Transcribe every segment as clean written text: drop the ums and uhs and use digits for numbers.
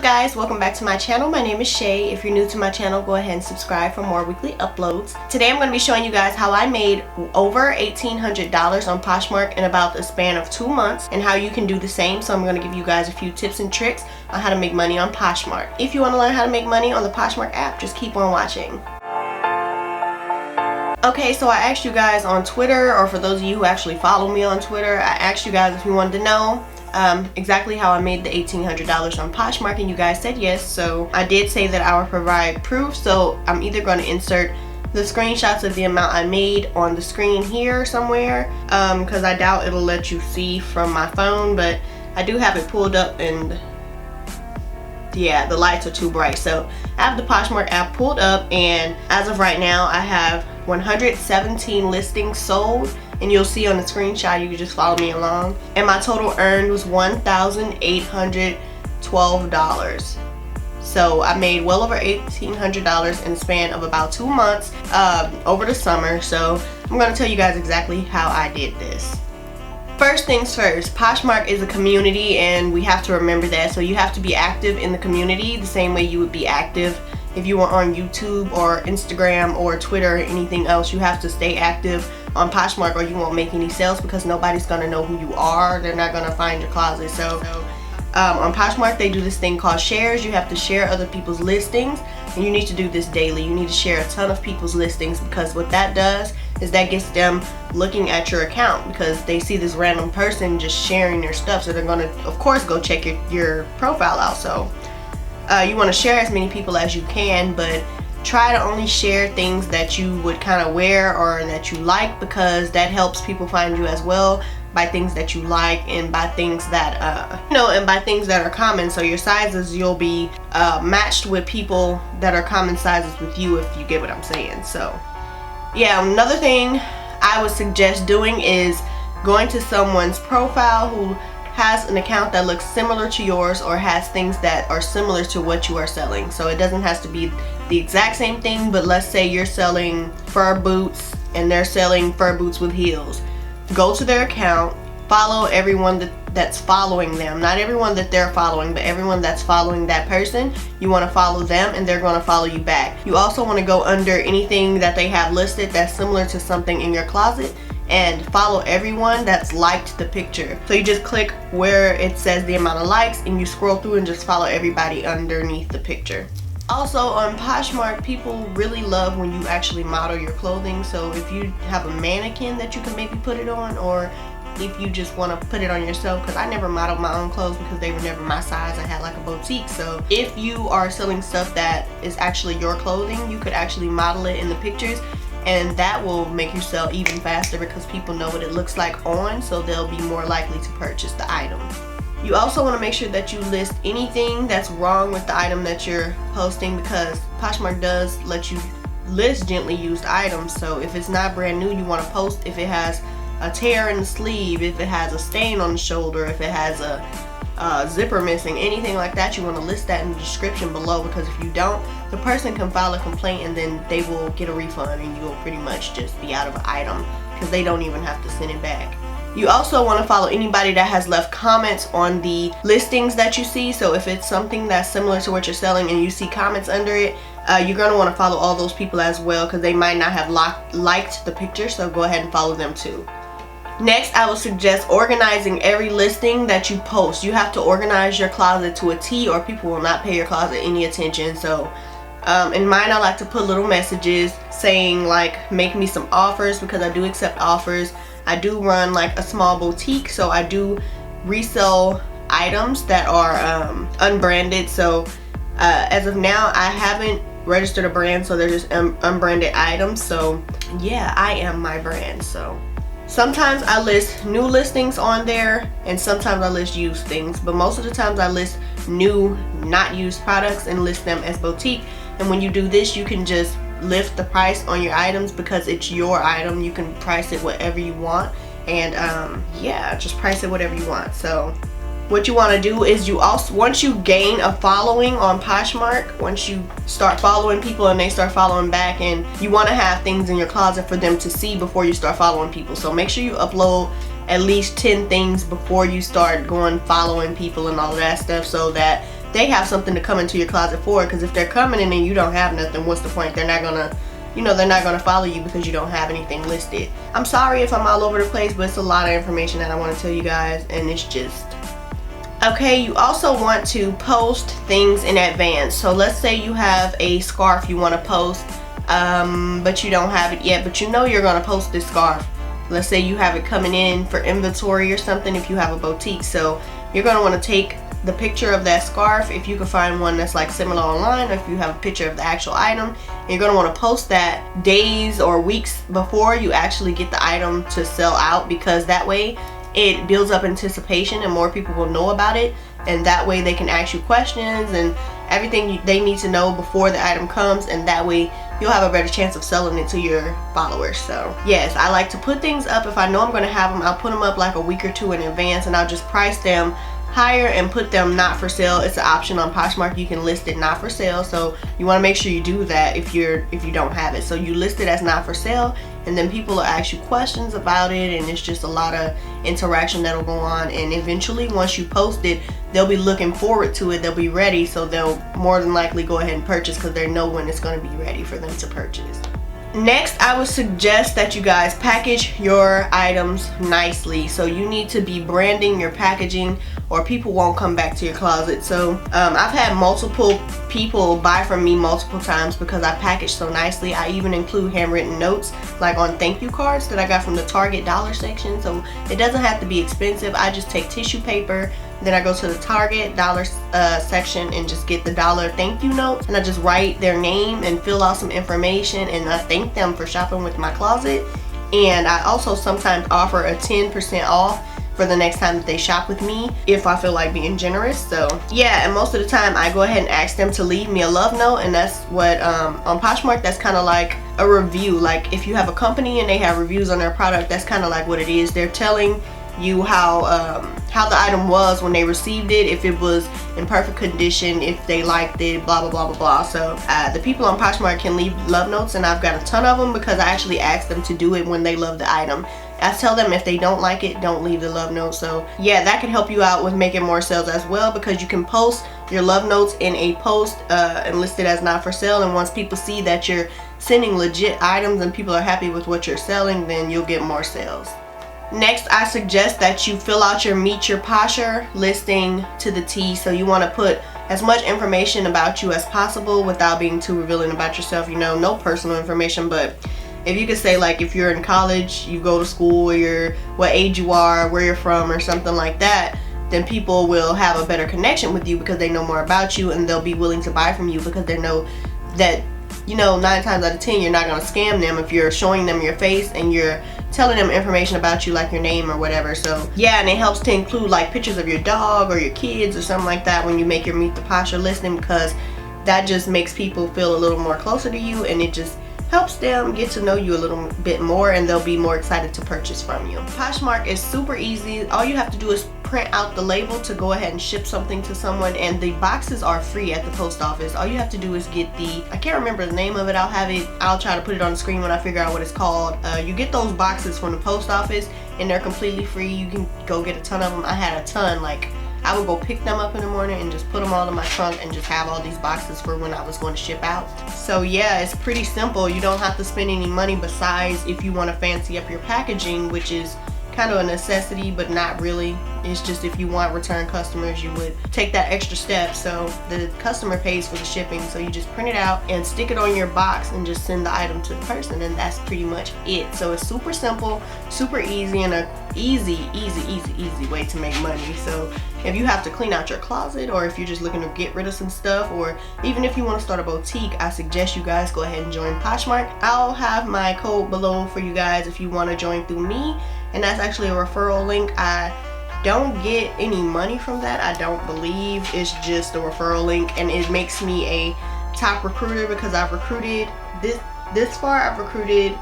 guys, welcome back to my channel. My name is Shay. If you're new to my channel, go ahead and subscribe for more weekly uploads. Today I'm going to be showing you guys how I made over $1,800 on Poshmark in about the span of 2 months and how you can do the same. So I'm going to give you guys a few tips and tricks on how to make money on Poshmark. If you want to learn how to make money on the Poshmark app, just keep on watching. Okay, so I asked you guys on Twitter, or for those of you who actually follow me on Twitter, I asked you guys if you wanted to know exactly how I made the $1,800 on Poshmark, and you guys said yes. So I did say that I would provide proof, so I'm either going to insert the screenshots of the amount I made on the screen here somewhere, because I doubt it'll let you see from my phone, but I do have it pulled up and yeah, the lights are too bright. So I have the Poshmark app pulled up, and as of right now I have 117 listings sold, and you'll see on the screenshot, you can just follow me along, and my total earned was $1,812. So I made well over $1,800 in the span of about 2 months over the summer. So I'm going to tell you guys exactly how I did this. First things first, Poshmark is a community, and we have to remember that. So you have to be active in the community the same way you would be active if you were on YouTube or Instagram or Twitter or anything else. You have to stay active on Poshmark or you won't make any sales, because nobody's gonna know who you are. They're not gonna find your closet. So on Poshmark they do this thing called shares. You have to share other people's listings, and you need to do this daily. You need to share a ton of people's listings, because what that does is that gets them looking at your account, because they see this random person just sharing their stuff, so they're gonna of course go check your profile out. So you want to share as many people as you can, but try to only share things that you would kind of wear or that you like, because that helps people find you as well, by things that you like and by things that and by things that are common. So your sizes, you'll be matched with people that are common sizes with you, if you get what I'm saying. So yeah, another thing I would suggest doing is going to someone's profile who has an account that looks similar to yours or has things that are similar to what you are selling. So it doesn't have to be the exact same thing, but let's say you're selling fur boots and they're selling fur boots with heels. Go to their account, follow everyone that's following them. Not everyone that they're following, but everyone that's following that person. You want to follow them and they're going to follow you back. You also want to go under anything that they have listed that's similar to something in your closet and follow everyone that's liked the picture. So you just click where it says the amount of likes and you scroll through and just follow everybody underneath the picture. Also on Poshmark, people really love when you actually model your clothing. So if you have a mannequin that you can maybe put it on, or if you just want to put it on yourself, because I never modeled my own clothes because they were never my size. I had like a boutique. So if you are selling stuff that is actually your clothing, you could actually model it in the pictures, and that will make you sell even faster because people know what it looks like on, so they'll be more likely to purchase the item. You also want to make sure that you list anything that's wrong with the item that you're posting, because Poshmark does let you list gently used items. So if it's not brand new, you want to post if it has a tear in the sleeve, if it has a stain on the shoulder, if it has a zipper missing, anything like that. You want to list that in the description below, because if you don't, the person can file a complaint and then they will get a refund and you will pretty much just be out of an item, because they don't even have to send it back. You also want to follow anybody that has left comments on the listings that you see. So if it's something that's similar to what you're selling and you see comments under it, you're going to want to follow all those people as well, because they might not have liked the picture. So go ahead and follow them too. Next, I would suggest organizing every listing that you post. You have to organize your closet to a T, or people will not pay your closet any attention. So in mine, I like to put little messages saying like, make me some offers, because I do accept offers. I do run like a small boutique, so I do resell items that are unbranded. So as of now, I haven't registered a brand, so they're just unbranded items. So yeah, I am my brand. So sometimes I list new listings on there, and sometimes I list used things, but most of the times I list new, not used products and list them as boutique. And when you do this, you can just lift the price on your items, because it's your item. You can price it whatever you want, and yeah, just price it whatever you want. So what you want to do is, you also, once you gain a following on Poshmark, once you start following people and they start following back, and you want to have things in your closet for them to see before you start following people. So make sure you upload at least 10 things before you start going following people and all of that stuff, so that they have something to come into your closet for. Because if they're coming in and you don't have nothing, what's the point? They're not gonna, they're not gonna follow you because you don't have anything listed. I'm sorry if I'm all over the place, but it's a lot of information that I want to tell you guys, and it's just okay. You also want to post things in advance. So let's say you have a scarf you want to post, but you don't have it yet, but you're gonna post this scarf. Let's say you have it coming in for inventory or something if you have a boutique. So you're gonna want to take the picture of that scarf, if you can find one that's like similar online, or if you have a picture of the actual item, and you're going to want to post that days or weeks before you actually get the item to sell out, because that way it builds up anticipation and more people will know about it, and that way they can ask you questions and everything they need to know before the item comes, and that way you'll have a better chance of selling it to your followers. So yes, I like to put things up. If I know I'm going to have them, I'll put them up like a week or two in advance, and I'll just price them higher and put them not for sale. It's an option on Poshmark. You can list it not for sale, so you want to make sure you do that if you don't have it. So you list it as not for sale, and then people will ask you questions about it, and it's just a lot of interaction that'll go on, and eventually once you post it, they'll be looking forward to it, they'll be ready, so they'll more than likely go ahead and purchase because they know when it's going to be ready for them to purchase. Next, I would suggest that you guys package your items nicely. So you need to be branding your packaging, or people won't come back to your closet. So I've had multiple people buy from me multiple times because I package so nicely. I even include handwritten notes like on thank you cards that I got from the Target dollar section. So it doesn't have to be expensive. I just take tissue paper, then I go to the Target dollar section and just get the dollar thank you note, and I just write their name and fill out some information, and I thank them for shopping with my closet. And I also sometimes offer a 10% off for the next time that they shop with me if I feel like being generous. So yeah, and most of the time I go ahead and ask them to leave me a love note, and that's what on Poshmark, that's kind of like a review. Like if you have a company and they have reviews on their product, that's kind of like what it is. They're telling you how the item was when they received it, if it was in perfect condition, if they liked it, blah blah blah blah blah. So the people on Poshmark can leave love notes, and I've got a ton of them because I actually ask them to do it when they love the item. I tell them if they don't like it, don't leave the love note. So yeah, that can help you out with making more sales as well, because you can post your love notes in a post and list it as not for sale, and once people see that you're sending legit items and people are happy with what you're selling, then you'll get more sales. Next, I suggest that you fill out your Meet Your Posher listing to the T. So you want to put as much information about you as possible without being too revealing about yourself. No personal information, but if you could say like if you're in college, you go to school, what age you are, where you're from, or something like that, then people will have a better connection with you because they know more about you, and they'll be willing to buy from you because they know that 9 times out of 10 you're not going to scam them if you're showing them your face and you're telling them information about you, like your name or whatever. So yeah, and it helps to include like pictures of your dog or your kids or something like that when you make your Meet the Posher listing, because that just makes people feel a little more closer to you, and it just helps them get to know you a little bit more, and they'll be more excited to purchase from you. Poshmark is super easy. All you have to do is print out the label to go ahead and ship something to someone, and the boxes are free at the post office. All you have to do is get I can't remember the name of it. I'll try to put it on the screen when I figure out what it's called. You get those boxes from the post office, and they're completely free. You can go get a ton of them. I had a ton. Like I would go pick them up in the morning and just put them all in my trunk and just have all these boxes for when I was going to ship out. So yeah, it's pretty simple. You don't have to spend any money besides if you want to fancy up your packaging, which is kind of a necessity, but not really. It's just if you want return customers, you would take that extra step. So the customer pays for the shipping, so you just print it out and stick it on your box and just send the item to the person, and that's pretty much it. So it's super simple, super easy, and a easy way to make money. So if you have to clean out your closet, or if you're just looking to get rid of some stuff, or even if you want to start a boutique, I suggest you guys go ahead and join Poshmark. I'll have my code below for you guys if you want to join through me, and that's actually a referral link. I don't get any money from that, I don't believe. It's just a referral link, and it makes me a top recruiter because I've recruited this far. I've recruited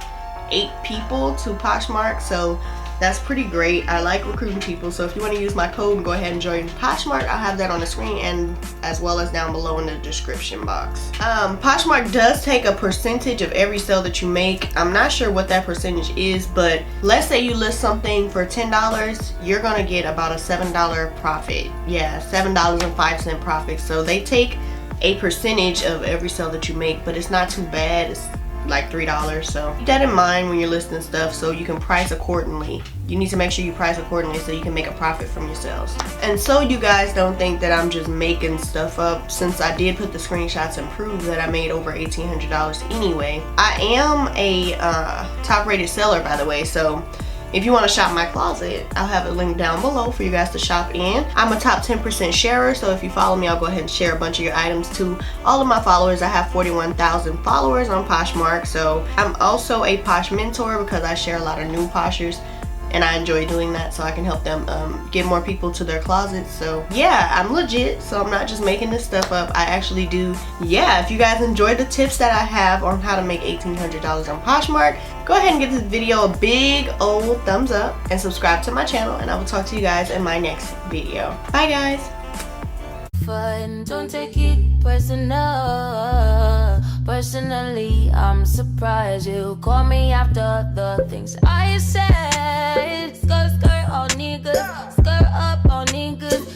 8 people to Poshmark, so that's pretty great. I like recruiting people, so if you want to use my code and go ahead and join Poshmark, I'll have that on the screen and as well as down below in the description box. Poshmark does take a percentage of every sale that you make. I'm not sure what that percentage is, but let's say you list something for $10, you're gonna get about a $7 profit. Yeah, $7.05 profit. So they take a percentage of every sale that you make, but it's not too bad. It's like $3, so keep that in mind when you're listing stuff so you can price accordingly. You need to make sure you price accordingly so you can make a profit from your sales. And so you guys don't think that I'm just making stuff up, since I did put the screenshots and prove that I made over $1,800 anyway. I am a top rated seller, by the way, so if you want to shop my closet, I'll have a link down below for you guys to shop in. I'm a top 10% sharer, so if you follow me, I'll go ahead and share a bunch of your items to all of my followers. I have 41,000 followers on Poshmark, so I'm also a Posh mentor because I share a lot of new Poshers, and I enjoy doing that so I can help them get more people to their closets. So yeah, I'm legit, so I'm not just making this stuff up. I actually do. Yeah, if you guys enjoyed the tips that I have on how to make $1,800 on Poshmark, go ahead and give this video a big old thumbs up and subscribe to my channel, and I will talk to you guys in my next video. Bye guys. Fun, don't take it personal. Personally, I'm surprised you call me after the things I said. Skirt, skirt, all niggas. Skirt up, all niggas.